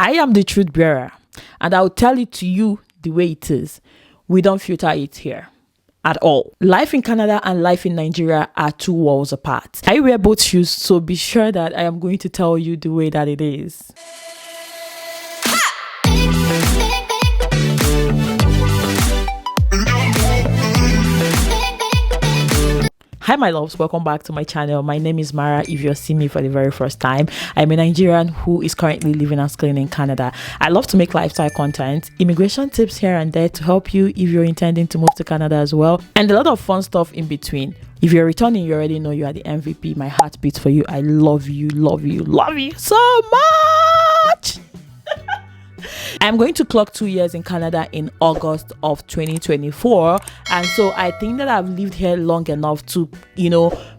I am the truth bearer, and I'll tell it to you the way it is. We don't filter it here at all. Life in Canada and life in Nigeria are two worlds apart. I wear both shoes, so be sure that I am going to tell you the way that it is. Hi my loves, welcome back to my channel. My name is Mara. If you're seeing me for the very first time, I'm a Nigerian who is currently living and schooling in Canada. I love to make lifestyle content, immigration tips here and there to help you if you're intending to move to Canada as well, and a lot of fun stuff in between. If you're returning, you already know you are the MVP. My heart beats for you. I love you, love you, love you so much. I'm going to clock 2 years in Canada in August of 2024, and so I think that I've lived here long enough to,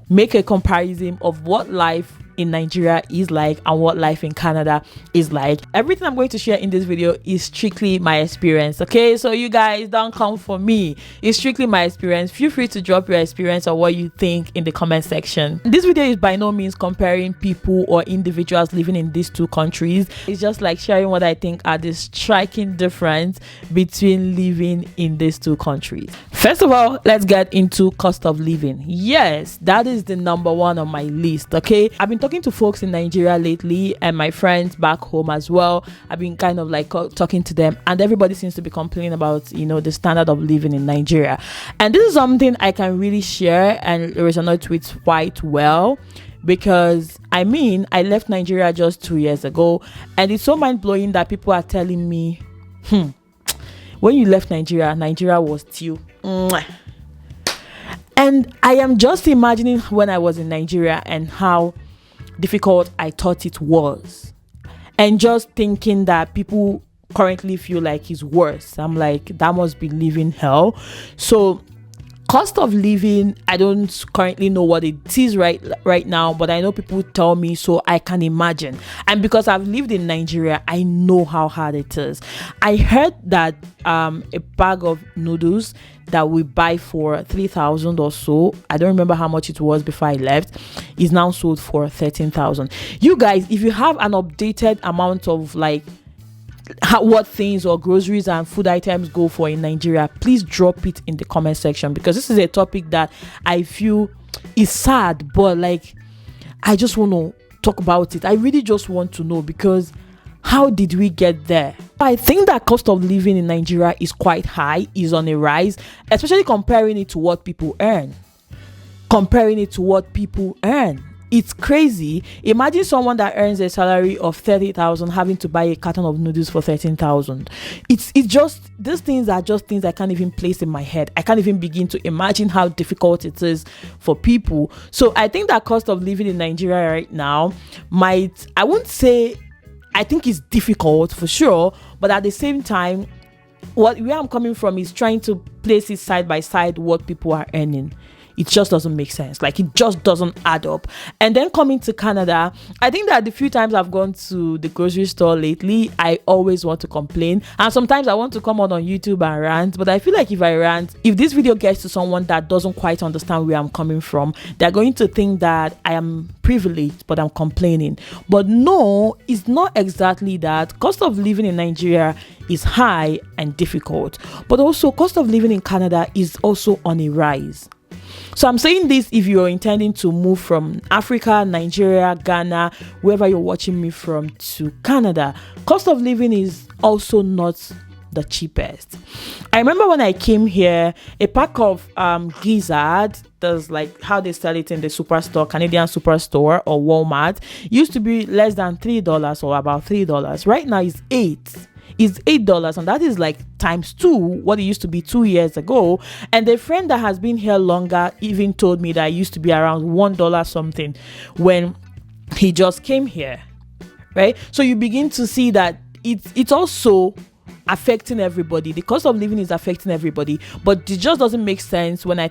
make a comparison of what life in Nigeria is like and what life in Canada is like. Everything I'm going to share in this video is strictly my experience, okay? So you guys don't come for me. It's strictly my experience. Feel free to drop your experience or what you think in the comment section. This video is by no means comparing people or individuals living in these two countries. It's just like sharing what I think are the striking difference between living in these two countries. First of all, let's get into cost of living. Yes, that is the number one on my list, okay? I've been talking to folks in Nigeria lately and my friends back home as well. I've been kind of like talking to them, and everybody seems to be complaining about, the standard of living in Nigeria. And this is something I can really share and resonate with quite well, because I left Nigeria just 2 years ago, and it's so mind-blowing that people are telling me, when you left Nigeria was still and I am just imagining when I was in Nigeria and how difficult I thought it was, and just thinking that people currently feel like it's worse. I'm like, that must be living hell. So cost of living, I don't currently know what it is right now, but I know people tell me, so I can imagine. And because I've lived in Nigeria, I know how hard it is. I heard that a bag of noodles that we buy for 3,000 or so, I don't remember how much it was before I left, is now sold for 13,000. You guys, if you have an updated amount of what things or groceries and food items go for in Nigeria, please drop it in the comment section, because this is a topic that I feel is sad, but I just want to talk about it. I really just want to know, because how did we get there? I think that cost of living in Nigeria is quite high, is on a rise, especially comparing it to what people earn. It's crazy. Imagine someone that earns a salary of 30,000 having to buy a carton of noodles for 13,000. It's just, these things are just things I can't even place in my head. I can't even begin to imagine how difficult it is for people. So I think that cost of living in Nigeria right now I think it's difficult for sure, but at the same time, where I'm coming from is trying to place it side by side what people are earning. It just doesn't make sense. It just doesn't add up. And then coming to Canada, I think that the few times I've gone to the grocery store lately, I always want to complain. And sometimes I want to come on YouTube and rant. But I feel like if I rant, if this video gets to someone that doesn't quite understand where I'm coming from, they're going to think that I am privileged, but I'm complaining. But no, it's not exactly that. Cost of living in Nigeria is high and difficult. But also, cost of living in Canada is also on a rise. So I'm saying this if you're intending to move from Africa, Nigeria, Ghana, wherever you're watching me from, to Canada. Cost of living is also not the cheapest. I remember when I came here, a pack of Gizzard, that's how they sell it in the superstore, Canadian superstore or Walmart, used to be less than $3 or about $3. Right now it's $8. Is $8, and that is times 2 what it used to be 2 years ago. And a friend that has been here longer even told me that it used to be around $1 something when he just came here, right? So you begin to see that it's also affecting everybody. The cost of living is affecting everybody, but it just doesn't make sense when I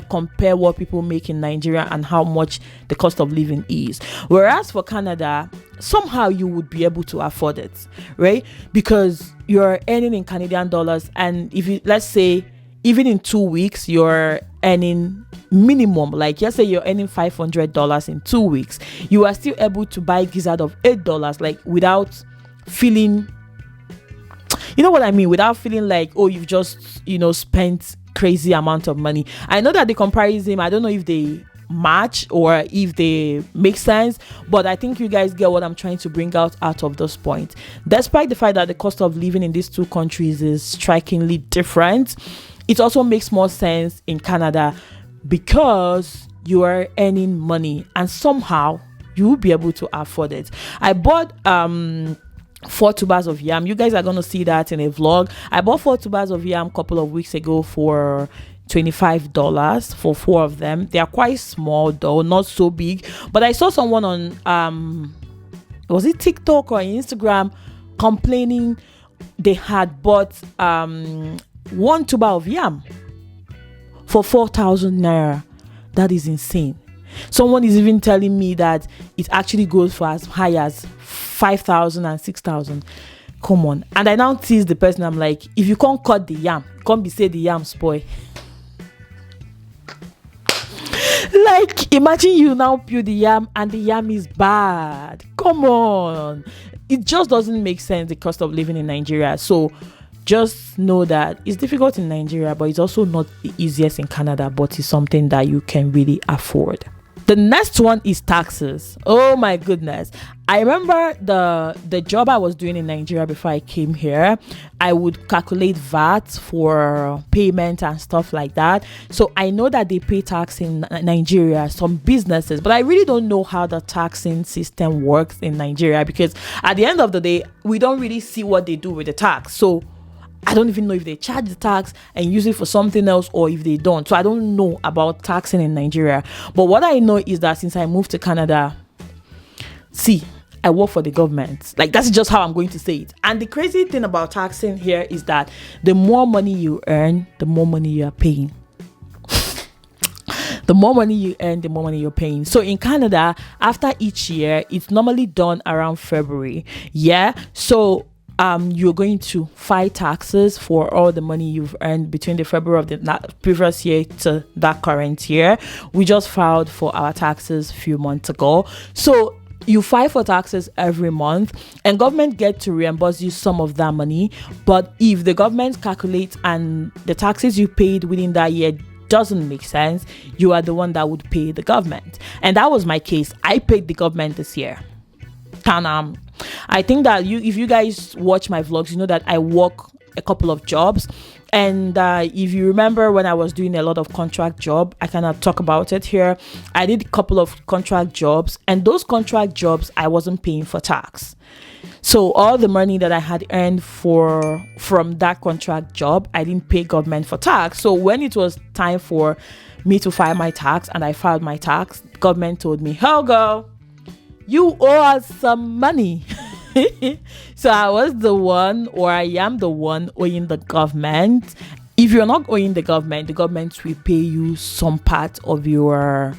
compare what people make in Nigeria and how much the cost of living is. Whereas for Canada, somehow you would be able to afford it, right? Because you're earning in Canadian dollars, and if you, let's say, even in 2 weeks, you're earning minimum, let's say you're earning $500 in 2 weeks, you are still able to buy gizzard of $8, without feeling, you know what I mean, without feeling like, oh, you've just, spent crazy amount of money. I know that the comparison, I don't know if they match or if they make sense, but I think you guys get what I'm trying to bring out of this point. Despite the fact that the cost of living in these two countries is strikingly different, it also makes more sense in Canada because you are earning money and somehow you will be able to afford it. I bought 4 tubers of yam. You guys are going to see that in a vlog. I bought 4 tubers of yam a couple of weeks ago for $25 for 4 of them. They are quite small though, not so big, but I saw someone on was it TikTok or Instagram complaining they had bought 1 tuber of yam for 4,000 naira. That is insane. Someone is even telling me that it actually goes for as high as 5,000 and 6,000. Come on. And I now tease the person. I'm like, if you can't cut the yam, you can't be say the yam spoil. Like, imagine you now peel the yam and the yam is bad. Come on. It just doesn't make sense, the cost of living in Nigeria. So just know that it's difficult in Nigeria, but it's also not the easiest in Canada, but it's something that you can really afford. The next one is taxes. Oh my goodness. I remember the job I was doing in Nigeria before I came here. I would calculate VAT for payment and stuff like that. So I know that they pay tax in Nigeria, some businesses, but I really don't know how the taxing system works in Nigeria because at the end of the day, we don't really see what they do with the tax. So I don't even know if they charge the tax and use it for something else or if they don't. So I don't know about taxing in Nigeria. But what I know is that since I moved to Canada, I work for the government. Like, that's just how I'm going to say it. And the crazy thing about taxing here is that the more money you earn, the more money you are paying. The more money you earn, the more money you're paying. So in Canada, after each year, it's normally done around February. Yeah. So you're going to file taxes for all the money you've earned between the February of the previous year to that current year. We just filed for our taxes a few months ago. So you file for taxes every month and government get to reimburse you some of that money. But if the government calculates and the taxes you paid within that year doesn't make sense, you are the one that would pay the government. And that was my case. I paid the government this year. And I think that if you guys watch my vlogs, you know that I work a couple of jobs. And if you remember when I was doing a lot of contract job, I cannot talk about it here. I did a couple of contract jobs, and those contract jobs, I wasn't paying for tax. So all the money that I had earned from that contract job, I didn't pay government for tax. So when it was time for me to file my tax and I filed my tax, government told me, "Oh girl, you owe us some money." So I was the one, or I am the one owing the government. If you're not owing the government will pay you some part of your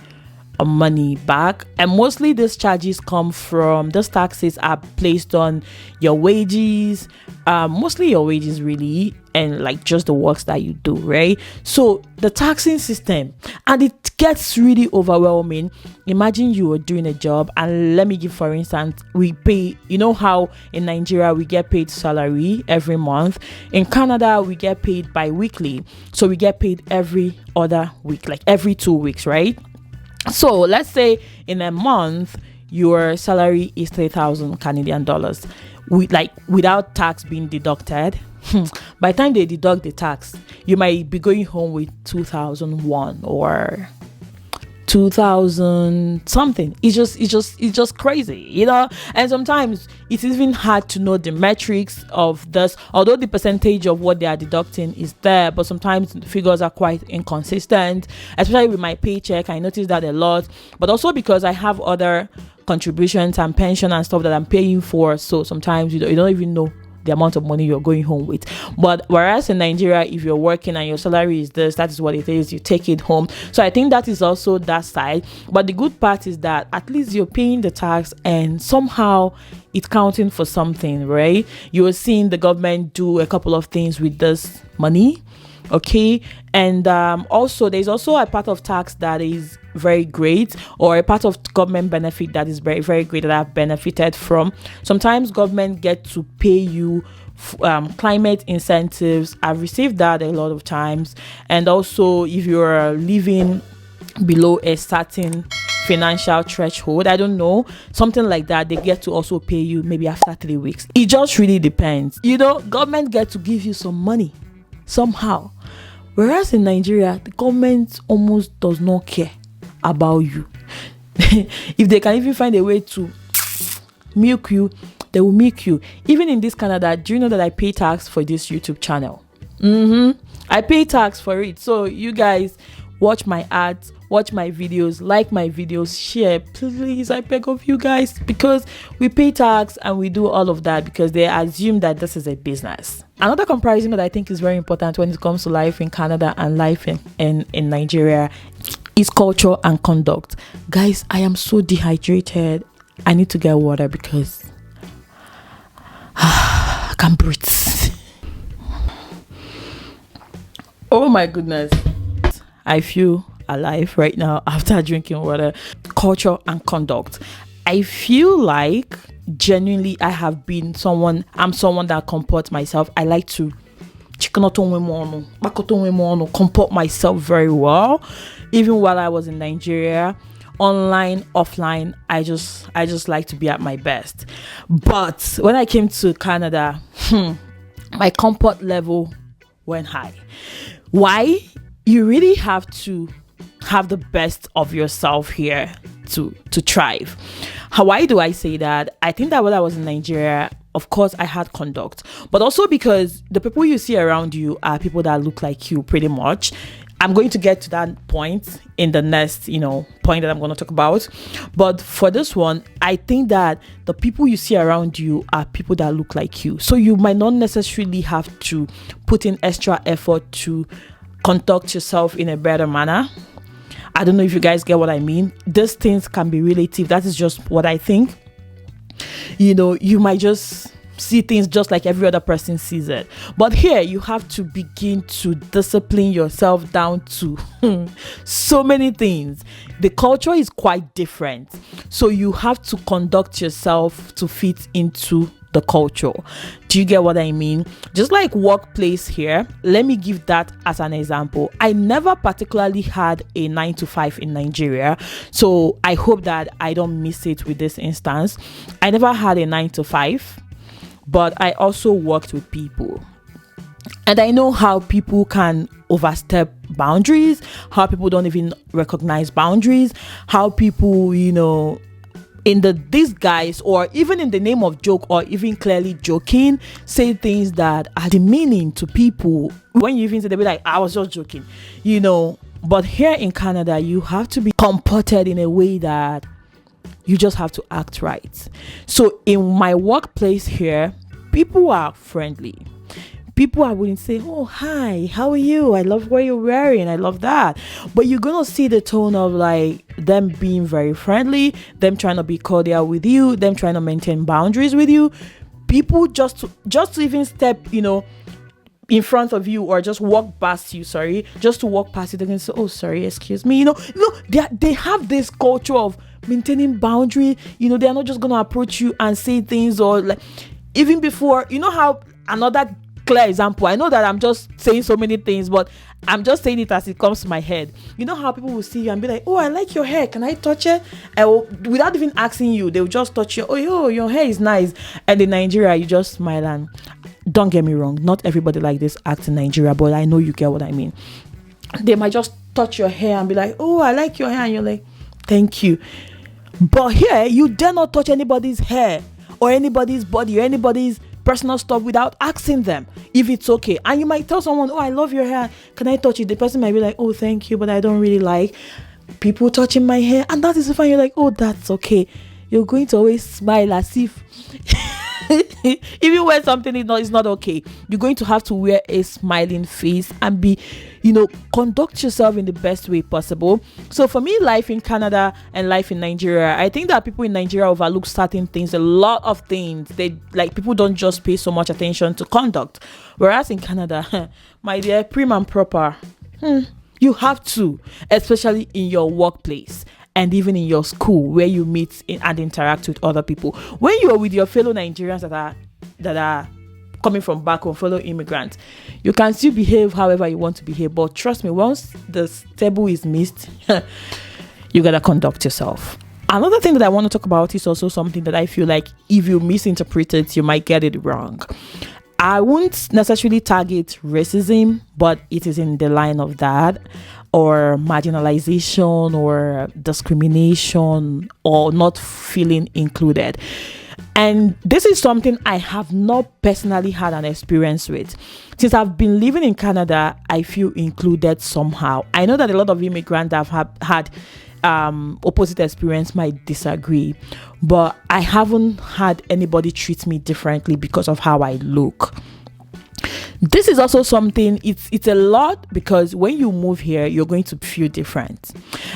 money back. And mostly these charges come from, these taxes are placed on your wages, mostly your wages really, and like just the works that you do, right? So the taxing system, and it gets really overwhelming. Imagine you are doing a job, and let me give, for instance, we pay, you know how in Nigeria we get paid salary every month. In Canada we get paid bi-weekly, so we get paid every other week, like every 2 weeks, right? So let's say in a month your salary is 3,000 Canadian dollars, without tax being deducted. By the time they deduct the tax, you might be going home with 2,001 or 2,000 something. It's just crazy, you know. And sometimes it's even hard to know the metrics of this, although the percentage of what they are deducting is there, but sometimes the figures are quite inconsistent, especially with my paycheck. I notice that a lot, but also because I have other contributions and pension and stuff that I'm paying for, so sometimes you don't even know the amount of money you're going home with. But whereas in Nigeria, if you're working and your salary is this, that is what it is, you take it home. So I think that is also that side. But the good part is that at least you're paying the tax and somehow it's counting for something, right? You are seeing the government do a couple of things with this money, okay? And also there's also a part of tax that is very great, or a part of government benefit that is very, very great that I've benefited from. Sometimes government get to pay you climate incentives. I've received that a lot of times. And also, if you're living below a certain financial threshold, I don't know, something like that, they get to also pay you maybe after 3 weeks. It just really depends. Government get to give you some money somehow, whereas in Nigeria, the government almost does not care about you. If they can even find a way to milk you, they will milk you. Even in this Canada, do you know that I pay tax for this YouTube channel? I pay tax for it. So you guys watch my ads, watch my videos, like my videos, share, please, I beg of you guys, because we pay tax and we do all of that because they assume that this is a business. Another comparison that I think is very important when it comes to life in Canada and life in Nigeria is culture and conduct. Guys, I am so dehydrated. I need to get water because I can't breathe. Oh my goodness. I feel alive right now after drinking water. Culture and conduct. I feel like genuinely I'm someone that comports myself. I like to comport myself very well. Even while I was in Nigeria, online, offline, I just like to be at my best. But when I came to Canada, my comport level went high. Why? You really have to have the best of yourself here to thrive. Why do I say that? I think that when I was in Nigeria, of course, I had conduct, but also because the people you see around you are people that look like you pretty much. I'm going to get to that point in the next, point that I'm going to talk about. But for this one, I think that the people you see around you are people that look like you. So you might not necessarily have to put in extra effort to conduct yourself in a better manner. I don't know if you guys get what I mean. These things can be relative. That is just what I think. You might just see things just like every other person sees it. But here you have to begin to discipline yourself down to so many things. The culture is quite different. So you have to conduct yourself to fit into the culture. Do you get what I mean? Just like workplace here, let me give that as an example. I never particularly had a 9 to 5 in Nigeria, so I hope that I don't miss it with this instance. I never had a 9 to 5, but I also worked with people, and I know how people can overstep boundaries, how people don't even recognize boundaries, how people, in the disguise or even in the name of joke or even clearly joking, say things that are demeaning to people. When you even say, they'll be like, I was just joking, But here in Canada, you have to be comported in a way that you just have to act right. So in my workplace here, people are friendly. People are willing to say, oh, hi, how are you? I love what you're wearing. I love that. But you're going to see the tone of like them being very friendly, them trying to be cordial with you, them trying to maintain boundaries with you. People just to even step, in front of you or just walk past you, just to walk past you, they're going to say, oh, sorry, excuse me. They have this culture of maintaining boundary. They're not just going to approach you and say things or like, even before, how another clear example, I know that I'm just saying so many things, but I'm just saying it as it comes to my head. How people will see you and be like, oh, I like your hair, can I touch it? Without even asking you, they'll just touch you. Oh, your hair is nice. And in Nigeria, you just smile. And don't get me wrong, not everybody like this acts in Nigeria, but I know you get what I mean. They might just touch your hair and be like, oh, I like your hair, and you're like, thank you. But here, you dare not touch anybody's hair or anybody's body or anybody's personal stuff without asking them if it's okay. And you might tell someone, oh, I love your hair, can I touch it? The person might be like, oh, thank you, but I don't really like people touching my hair. And that is fine. You're like, oh, that's okay. You're going to always smile as if even when something is not okay, you're going to have to wear a smiling face and be, conduct yourself in the best way possible. So for me, life in Canada and life in Nigeria, I think that people in Nigeria overlook certain things, a lot of things. People don't just pay so much attention to conduct. Whereas in Canada, my dear, prim and proper. You have to, especially in your workplace and even in your school where you meet and interact with other people. When you're with your fellow Nigerians that are coming from back home, fellow immigrants, you can still behave however you want to behave. But trust me, once the table is missed, you gotta conduct yourself. Another thing that I want to talk about is also something that I feel like if you misinterpret it, you might get it wrong. I won't necessarily target racism, but it is in the line of that, or marginalization, or discrimination, or not feeling included. And this is something I have not personally had an experience with. Since I've been living in Canada, I feel included somehow. I know that a lot of immigrants that have had opposite experience might disagree, but I haven't had anybody treat me differently because of how I look. This is also something, it's a lot, because when you move here, you're going to feel different.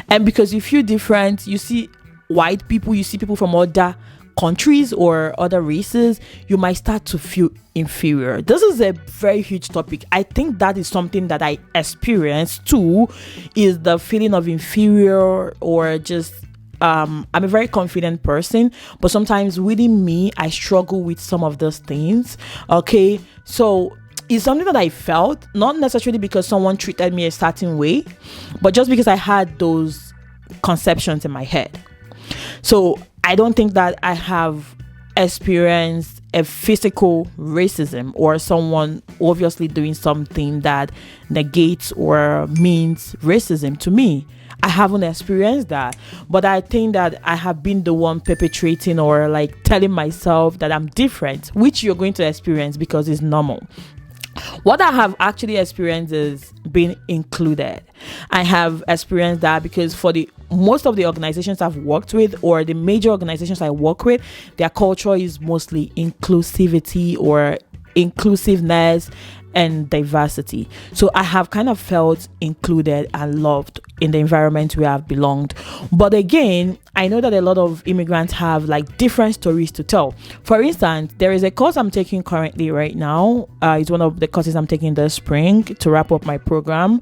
And because you feel different, you see white people, you see people from other countries or other races, you might start to feel inferior. This is a very huge topic. I think that is something that I experienced too, is the feeling of inferior, or just I'm a very confident person, but sometimes within me I struggle with some of those things. Okay, so it's something that I felt, not necessarily because someone treated me a certain way, but just because I had those conceptions in my head. So I don't think that I have experienced a physical racism, or someone obviously doing something that negates or means racism to me. I haven't experienced that, but I think that I have been the one perpetrating, or like telling myself that I'm different, which you're going to experience because it's normal. What I have actually experienced is being included. I have experienced that because for the most of the organizations I've worked with, or the major organizations I work with, their culture is mostly inclusivity, or inclusiveness and diversity. So I have kind of felt included and loved in the environment where I've belonged. But again, I know that a lot of immigrants have like different stories to tell. For instance, there is a course I'm taking currently right now. It's one of the courses I'm taking this spring to wrap up my program.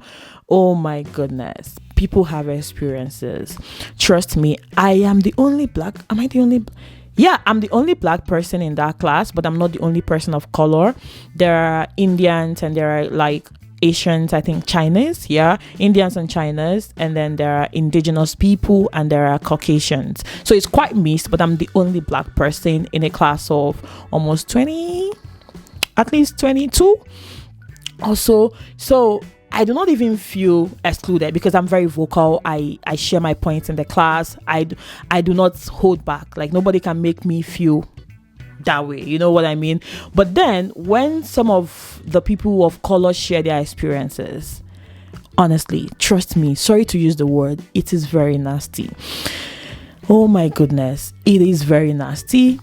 Oh my goodness. People have experiences. Trust me, I am the only black. Am I the only? Yeah, I'm the only black person in that class, but I'm not the only person of color. There are Indians, and there are like Asians, I think Chinese, yeah, Indians and Chinese, and then there are indigenous people, and there are Caucasians. So it's quite mixed, but I'm the only black person in a class of almost 20, at least 22 also. So I do not even feel excluded because I'm very vocal. I share my points in the class. I do not hold back. Like, nobody can make me feel that way. You know what I mean? But then when some of the people of color share their experiences, honestly, trust me, sorry to use the word, it is very nasty. Oh my goodness, it is very nasty.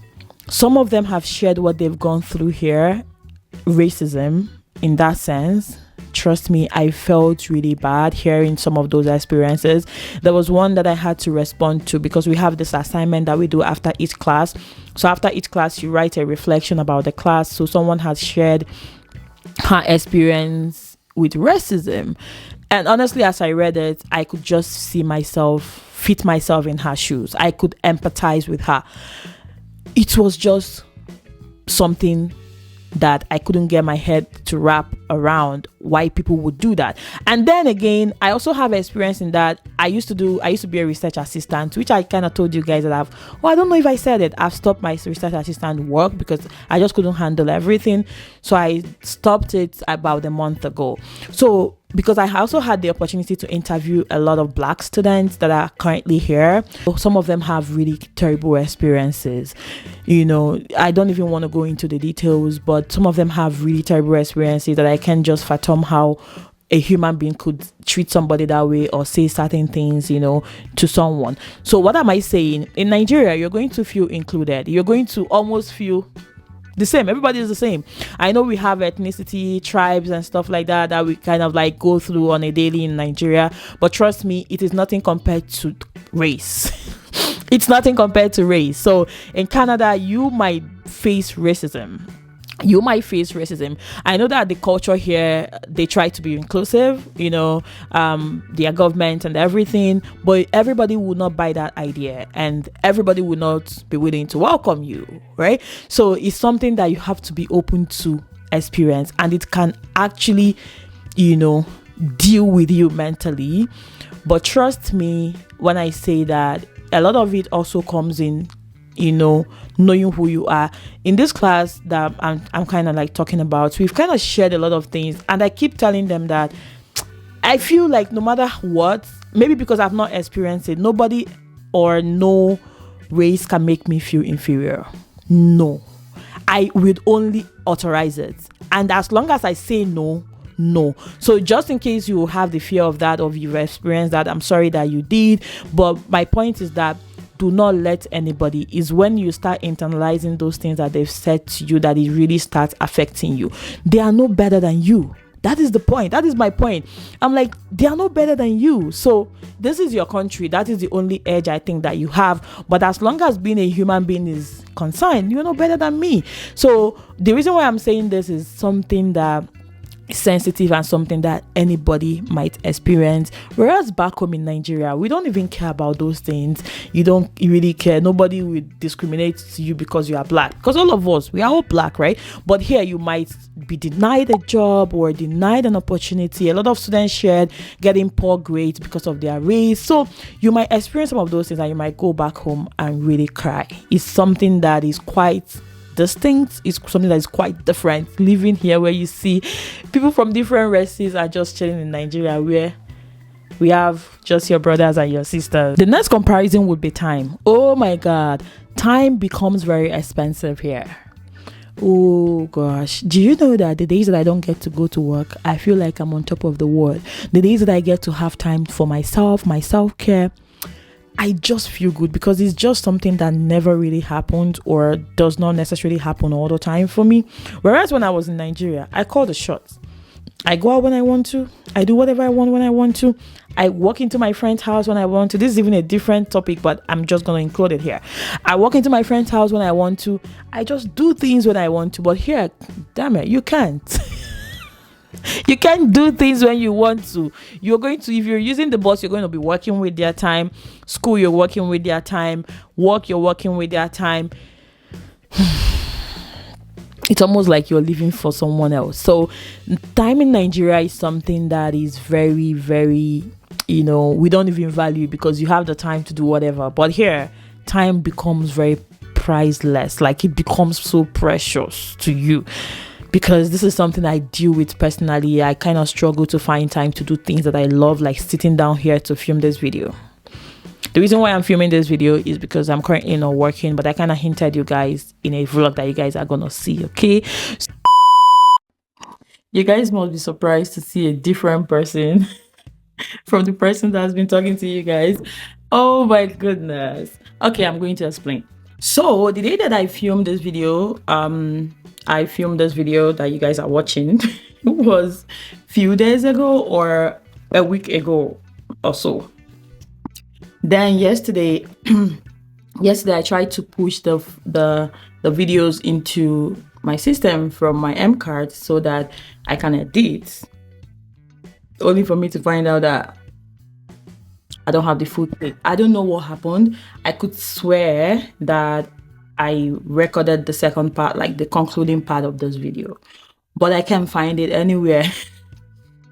Some of them have shared what they've gone through here, racism in that sense. Trust me, I felt really bad hearing some of those experiences. There was one that I had to respond to because we have this assignment that we do after each class. So after each class, you write a reflection about the class. So someone had shared her experience with racism. And honestly, as I read it, I could just see myself, fit myself in her shoes. I could empathize with her. It was just something that I couldn't get my head to wrap around why people would do that. And then again, I also have experience in that I used to be a research assistant, which I kind of told you guys that I don't know if I said it. I've stopped my research assistant work because I just couldn't handle everything. So I stopped it about a month ago. So because I also had the opportunity to interview a lot of black students that are currently here. Some of them have really terrible experiences. You know, I don't even want to go into the details, but some of them have really terrible experiences that I can't just fathom how a human being could treat somebody that way or say certain things, you know, to someone. So what am I saying? In Nigeria, you're going to feel included. You're going to almost feel the same. Everybody is the same. I know we have ethnicity, tribes and stuff like that we kind of like go through on a daily in Nigeria, but trust me, it is nothing compared to race. It's nothing compared to race. So in Canada, you might face racism. You might face racism. I know that the culture here, they try to be inclusive, their government and everything, but everybody will not buy that idea, and everybody will not be willing to welcome you, right? So it's something that you have to be open to experience, and it can actually, deal with you mentally. But trust me when I say that a lot of it also comes in, knowing who you are. In this class that I'm kind of like talking about, we've kind of shared a lot of things, and I keep telling them that I feel like no matter what, maybe because I've not experienced it, nobody or no race can make me feel inferior. No, I would only authorize it, and as long as I say no. So just in case you have the fear of that, or you've experienced that, I'm sorry that you did. But my point is that do not let anybody, is when you start internalizing those things that they've said to you, that it really starts affecting you. They are no better than you. That is the point. That is my point. I'm like, they are no better than you. So this is your country. That is the only edge I think that you have. But as long as being a human being is concerned, you're no better than me. So the reason why I'm saying this is something that sensitive and something that anybody might experience, whereas back home in Nigeria, we don't even care about those things. You don't really care. Nobody will discriminate to you because you are black, because all of us, we are all black, right? But here you might be denied a job or denied an opportunity. A lot of students shared getting poor grades because of their race. So you might experience some of those things, and you might go back home and really cry. It's something that is quite distinct. It's something that is quite different living here, where you see people from different races are just chilling in Nigeria, where we have just your brothers and your sisters. The next comparison would be time. Oh my god, time becomes very expensive here. Oh gosh, do you know that the days that I don't get to go to work, I feel like I'm on top of the world? The days that I get to have time for myself, my self-care, I just feel good, because it's just something that never really happened, or does not necessarily happen all the time for me. Whereas when I was in Nigeria, I call the shots. I go out when I want to. I do whatever I want when I want to. I walk into my friend's house when I want to. This is even a different topic, but I'm just going to include it here. I walk into my friend's house when I want to. I just do things when I want to. But here, damn it, you can't. You can't do things when you want to. You're going to, if you're using the bus, you're going to be working with their time. School, you're working with their time. Work, you're working with their time. It's almost like you're living for someone else. So time in Nigeria is something that is very, very, we don't even value, because you have the time to do whatever. But here, time becomes very priceless. Like, it becomes so precious to you, because this is something I deal with personally. I kind of struggle to find time to do things that I love, like sitting down here to film this video. The reason why I'm filming this video is because I'm currently not working, but I kind of hinted you guys in a vlog that you guys are gonna see, okay? You guys must be surprised to see a different person from the person that's been talking to you guys. Oh my goodness. Okay, I'm going to explain. So the day that I filmed this video, that you guys are watching was a few days ago, or a week ago or so. Then yesterday I tried to push the videos into my system from my M card so that I can edit, only for me to find out that I don't have the footage. I don't know what happened. I could swear that I recorded the second part, like the concluding part of this video, but I can't find it anywhere.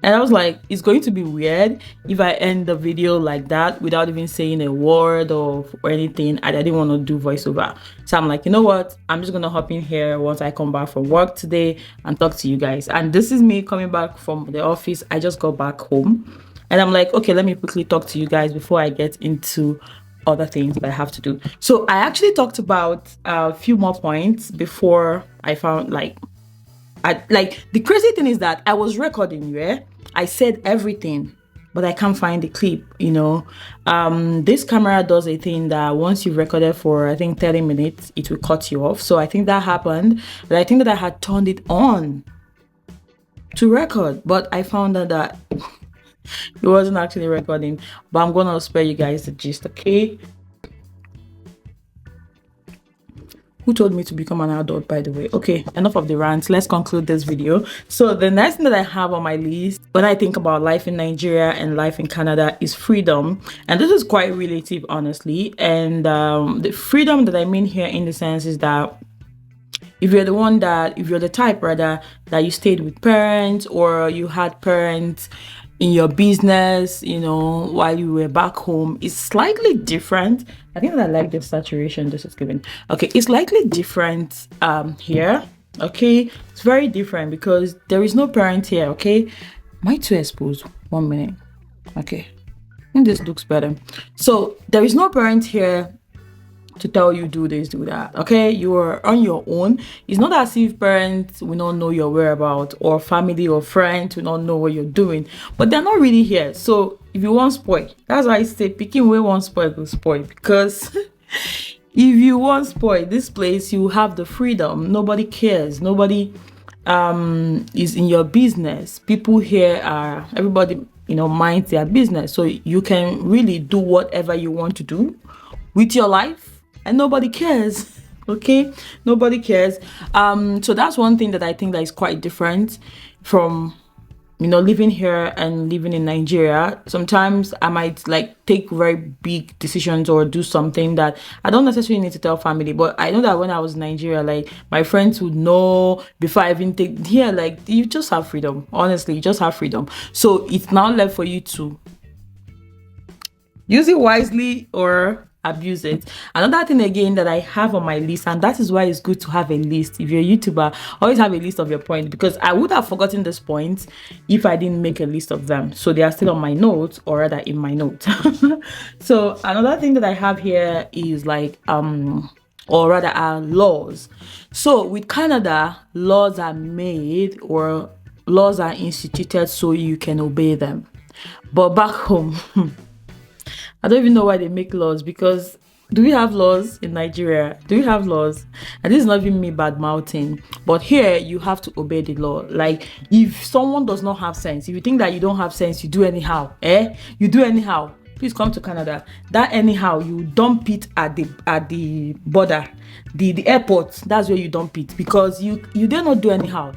And I was like, it's going to be weird if I end the video like that without even saying a word or anything. I didn't want to do voiceover. So I'm like, you know what? I'm just going to hop in here once I come back from work today and talk to you guys. And this is me coming back from the office. I just got back home. And I'm like, okay, let me quickly talk to you guys before I get into other things that I have to do. So I actually talked about a few more points before I found the crazy thing is that I was recording, yeah? I said everything, but I can't find the clip, This camera does a thing that once you've recorded for, I think, 30 minutes, it will cut you off. So I think that happened, but I think that I had turned it on to record, but I found out that it wasn't actually recording. But I'm gonna spare you guys the gist, okay? Who told me to become an adult, by the way? Okay, enough of the rants. Let's conclude this video. So the next thing that I have on my list when I think about life in Nigeria and life in Canada is freedom. And this is quite relative, honestly. And the freedom that I mean here in the sense is that if you're the type rather that you stayed with parents, or you had parents in your business, you know, while you were back home, it's slightly different. I think that I like the saturation this is giving. Okay, it's slightly different here. Okay, it's very different because there is no parent here. Okay, am I too exposed? 1 minute. Okay, I think this looks better. So there is no parent here to tell you do this, do that. Okay, you are on your own. It's not as if parents will not know your whereabouts, or family or friends will not know what you're doing, but they're not really here. So if you want spoil, that's why I say picking way one spoil go spoil, because if you want spoil this place, you have the freedom. Nobody cares. Nobody is in your business. People here are, everybody, you know, minds their business, so you can really do whatever you want to do with your life, and nobody cares. Okay, nobody cares. So that's one thing that I think that is quite different from, you know, living here and living in Nigeria. Sometimes I might like take very big decisions or do something that I don't necessarily need to tell family, but I know that when I was in Nigeria, like my friends would know before I even take here. Like, you just have freedom. Honestly, you just have freedom. So it's now left for you to use it wisely or abuse it. Another thing again that I have on my list, and that is why it's good to have a list. If you're a YouTuber, always have a list of your points, because I would have forgotten these points if I didn't make a list of them. So they are still on my notes, or rather in my notes. So another thing that I have here is like or rather are laws. So with Canada, laws are made or laws are instituted so you can obey them. But back home, I don't even know why they make laws, because do we have laws in Nigeria? Do we have laws? And this is not even me bad mouthing, but here you have to obey the law. Like, if someone does not have sense, if you think that you don't have sense, you do anyhow. You do anyhow. Please come to Canada. That anyhow, you dump it at the border, the airport. That's where you dump it, because you dare not do anyhow.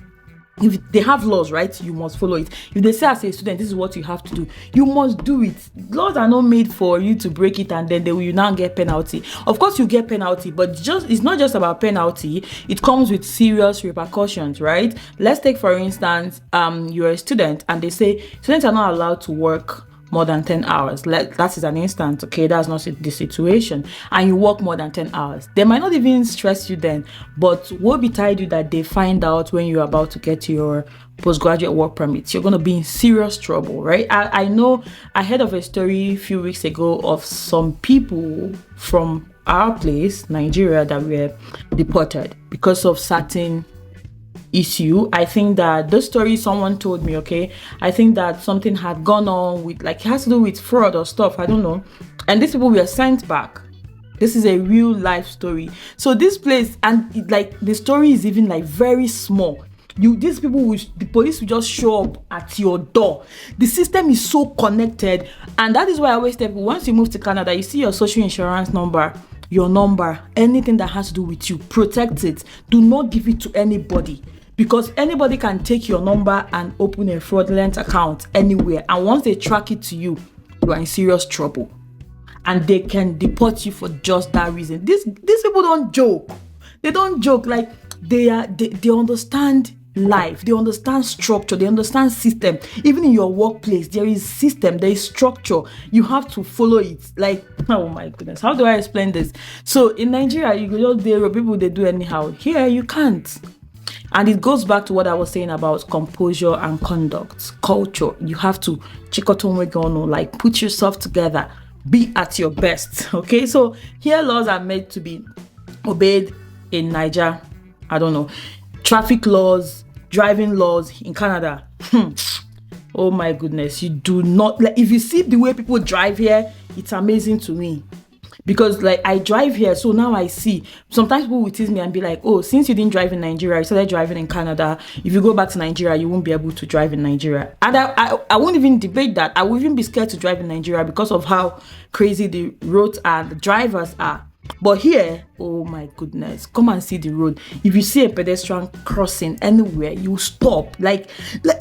If they have laws, right, you must follow it. If they say as a student, this is what you have to do, you must do it. Laws are not made for you to break it and then you now get penalty. Of course you get penalty, but it's not just about penalty. It comes with serious repercussions, right? Let's take for instance, you're a student and they say students are not allowed to work more than 10 hours. That is an instance, okay? That's not the situation. And you work more than 10 hours. They might not even stress you then, but woe betide you that they find out when you're about to get your postgraduate work permit. You're going to be in serious trouble, right? I know I heard of a story a few weeks ago of some people from our place, Nigeria, that were deported because of certain issue. I think that the story someone told me, okay, I think that something had gone on with, like, it has to do with fraud or stuff, I don't know, and these people were sent back. This is a real life story. So this place, and like the story is even like very small. These people the police will just show up at your door. The system is so connected, and that is why I always tell people, once you move to Canada, you see your social insurance number, your number, anything that has to do with you, protect it. Do not give it to anybody, because anybody can take your number and open a fraudulent account anywhere, and once they track it to you, you are in serious trouble, and they can deport you for just that reason. These people don't joke. They don't joke. Like, they understand life, they understand structure, they understand system. Even in your workplace, there is system, there is structure. You have to follow it. Like, oh my goodness, how do I explain this? So in Nigeria, you just there people, they do anyhow. Here you can't. And it goes back to what I was saying about composure and conduct, culture. You have to like put yourself together, be at your best. Okay, so here laws are made to be obeyed in Niger. I don't know, traffic laws, driving laws in Canada. Oh my goodness, you do not, like, if you see the way people drive here, it's amazing to me. Because like I drive here, so now I see. Sometimes people will tease me and be like, oh, since you didn't drive in Nigeria, you started driving in Canada. If you go back to Nigeria, you won't be able to drive in Nigeria. And I won't even debate that. I would even be scared to drive in Nigeria because of how crazy the roads and the drivers are. But here, oh my goodness, come and see the road. If you see a pedestrian crossing anywhere, you stop. Like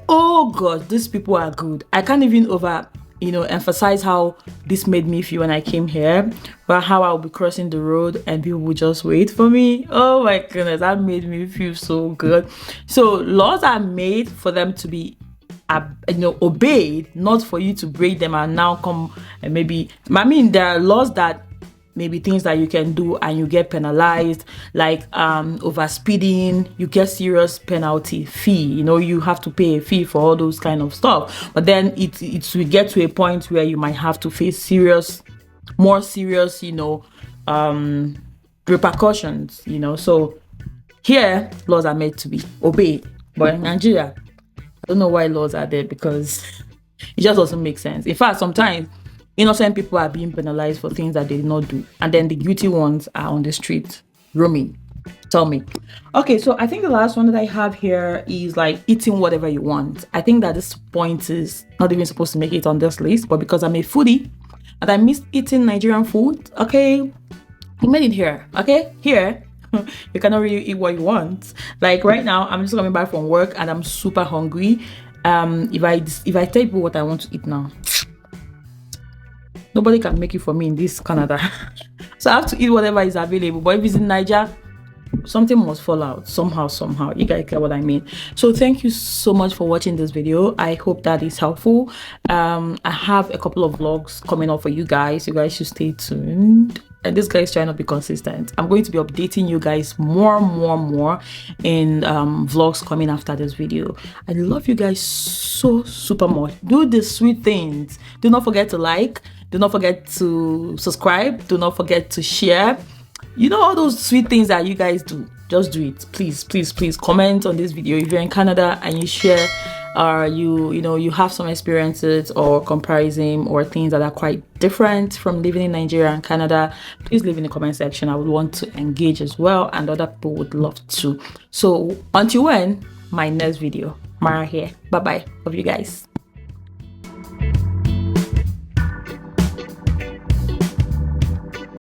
oh god, these people are good. I can't even emphasize how this made me feel when I came here, but how I'll be crossing the road and people will just wait for me. Oh my goodness, that made me feel so good. So laws are made for them to be obeyed, not for you to break them and now come and there are laws that maybe things that you can do and you get penalized, like over speeding, you get serious penalty fee. You have to pay a fee for all those kind of stuff. But then it will get to a point where you might have to face more serious, repercussions. So here laws are made to be obeyed, but in Nigeria, I don't know why laws are there, because it just doesn't make sense. In fact, sometimes innocent people are being penalized for things that they did not do, and then the guilty ones are on the street roaming. Tell me. Okay, so I think the last one that I have here is like eating whatever you want. I think that this point is not even supposed to make it on this list, but because I'm a foodie and I miss eating Nigerian food, okay, you made it here. Okay, here you cannot really eat what you want. Like right now, I'm just coming back from work and I'm super hungry. If I tell people what I want to eat now, nobody can make it for me in this Canada. So I have to eat whatever is available. But if it's in Nigeria, something must fall out somehow. You guys get what I mean? So thank you so much for watching this video. I hope that is helpful. I have a couple of vlogs coming up for you guys. You guys should stay tuned. And this guy is trying to be consistent. I'm going to be updating you guys more in vlogs coming after this video. I love you guys so super much. Do the sweet things. Do not forget to like. Do not forget to subscribe. Do not forget to share. All those sweet things that you guys do. Just do it. Please comment on this video if you're in Canada and you share, or you have some experiences or comparison or things that are quite different from living in Nigeria and Canada. Please leave in the comment section. I would want to engage as well, and other people would love to. So until when, my next video. Mara here. Bye bye. Love you guys.